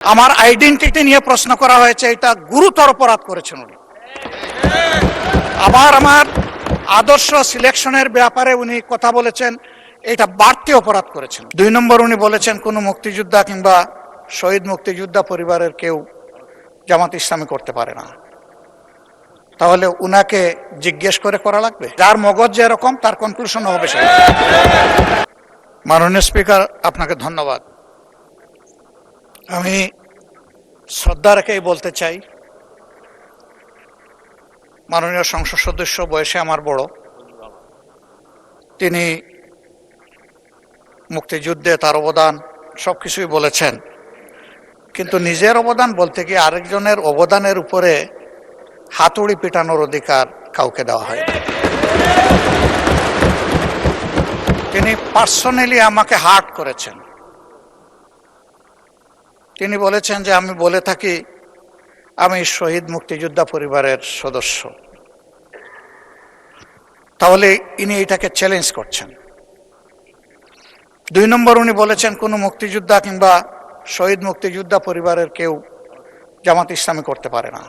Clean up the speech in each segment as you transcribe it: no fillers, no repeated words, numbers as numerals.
আমার আইডেন্টিটি নিয়ে প্রশ্ন করা হয়েছে, এটা গুরুতর অপরাধ করেছেন উনি। আবার আমার আদর্শ সিলেকশনের ব্যাপারে উনি কথা বলেছেন, এটা বাড়তি অপরাধ করেছেন। 2 নম্বর, উনি বলেছেন কোন মুক্তিযোদ্ধা কিংবা শহীদ মুক্তিযোদ্ধা পরিবারের কেউ জামাত ইসলামী করতে পারে না। তাহলে উনাকে জিজ্ঞেস করে করা লাগবে? যার মগজ যেরকম তার কনক্লুশন হবে সেই। মাননীয় স্পিকার, আপনাকে ধন্যবাদ। আমি শ্রদ্ধা রেখেই বলতে চাই, মাননীয় সংসদ সদস্য বয়সে আমার বড়, তিনি মুক্তিযুদ্ধে তার অবদান সবকিছুই বলেছেন, কিন্তু নিজের অবদান বলতে গিয়ে আরেকজনের অবদানের উপরে হাতুড়ি পিটানোর অধিকার কাউকে দেওয়া হয়। তিনি পার্সোনালি আমাকে হার্ট করেছেন। তিনি বলেছেন যে আমি বলে থাকি আমি শহীদ মুক্তিযোদ্ধা পরিবারের সদস্য, তাহলে ইনি এটাকে চ্যালেঞ্জ করছেন। 2 নম্বর, উনি বলেছেন কোন মুক্তিযোদ্ধা কিংবা শহীদ মুক্তিযোদ্ধা পরিবারের কেউ জামাত ইসলামী করতে পারে না।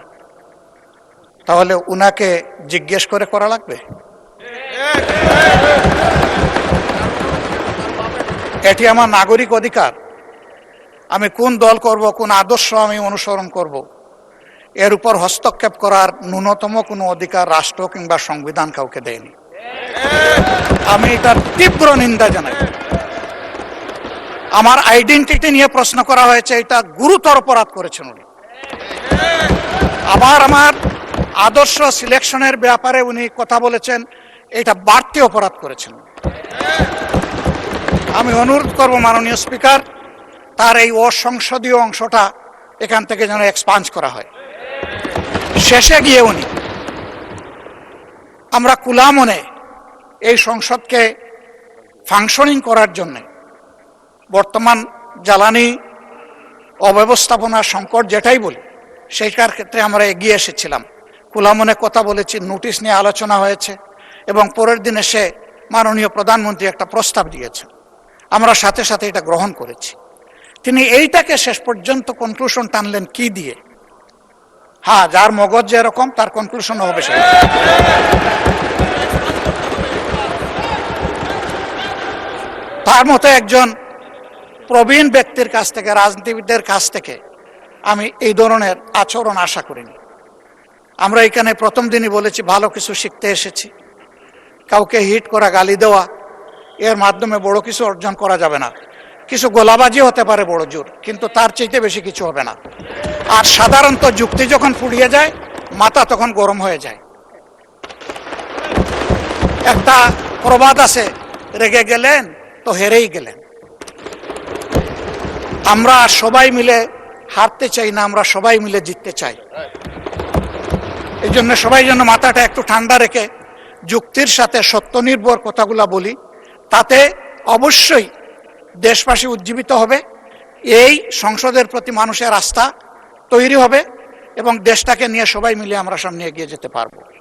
তাহলে উনাকে জিজ্ঞেস করে করা লাগবে? এটি আমার নাগরিক অধিকার। আমি কোন দল করব, কোন আদর্শ আমি অনুসরণ করব, এর উপর হস্তক্ষেপ করার ন্যূনতম কোনো অধিকার রাষ্ট্র কিংবা সংবিধান কাউকে দেয়নি। আমি এটার তীব্র নিন্দা জানাই। আমার আইডেন্টিটি নিয়ে প্রশ্ন করা হয়েছে, এটা গুরুতর অপরাধ করেছেন উনি। আবার আমার আদর্শ সিলেকশনের ব্যাপারে উনি কথা বলেছেন, এটা বাড়তি অপরাধ করেছেন। আমি অনুরোধ করব মাননীয় স্পিকার, তার এই অসংসদীয় অংশটা এখান থেকে যেন এক্সপাঞ্জ করা হয়। শেষে গিয়ে উনি, আমরা খোলা মনে এই সংসদকে ফাংশনিং করার জন্য বর্তমান জ্বালানি অব্যবস্থাপনা সংকট যেটাই বলি, সেইটার ক্ষেত্রে আমরা এগিয়ে এসেছিলাম। খোলা মনে কথা বলেছি, নোটিশ নিয়ে আলোচনা হয়েছে এবং পরের দিন এসে মাননীয় প্রধানমন্ত্রী একটা প্রস্তাব দিয়েছেন, আমরা সাথে সাথে এটা গ্রহণ করেছি। তিনি এইটাকে শেষ পর্যন্ত কনক্লুশন টানলেন কি দিয়ে? হ্যাঁ, যার মগজ যেরকম তার কনক্লুশন হবে সেই। তার মতো একজন প্রবীণ ব্যক্তির কাছ থেকে, রাজনীতিবিদদের কাছ থেকে আমি এই ধরনের আচরণ আশা করিনি। আমরা এখানে প্রথম দিনই বলেছি ভালো কিছু শিখতে এসেছি। কাউকে হিট করা, গালি দেওয়া, এর মাধ্যমে বড় কিছু অর্জন করা যাবে না। কিছু গোলাবাজি হতে পারে বড় জোর, কিন্তু তার চাইতে বেশি কিছু হবে না। আর সাধারণত যুক্তি যখন ফুরিয়ে যায়, মাথা তখন গরম হয়ে যায়। একটা প্রবাদ আছে, রেগে গেলেন তো হেরেই গেলেন। আমরা সবাই মিলে হারতে চাই না, আমরা সবাই মিলে জিততে চাই। এই জন্য সবাই যেন মাথাটা একটু ঠান্ডা রেখে যুক্তির সাথে সত্য নির্ভর কথাগুলা বলি, তাতে অবশ্যই দেশবাসী উজ্জীবিত হবে, এই সংসদের প্রতি মানুষের আস্থা তৈরি হবে এবং দেশটাকে নিয়ে সবাই মিলে আমরা সামনে এগিয়ে যেতে পারবো।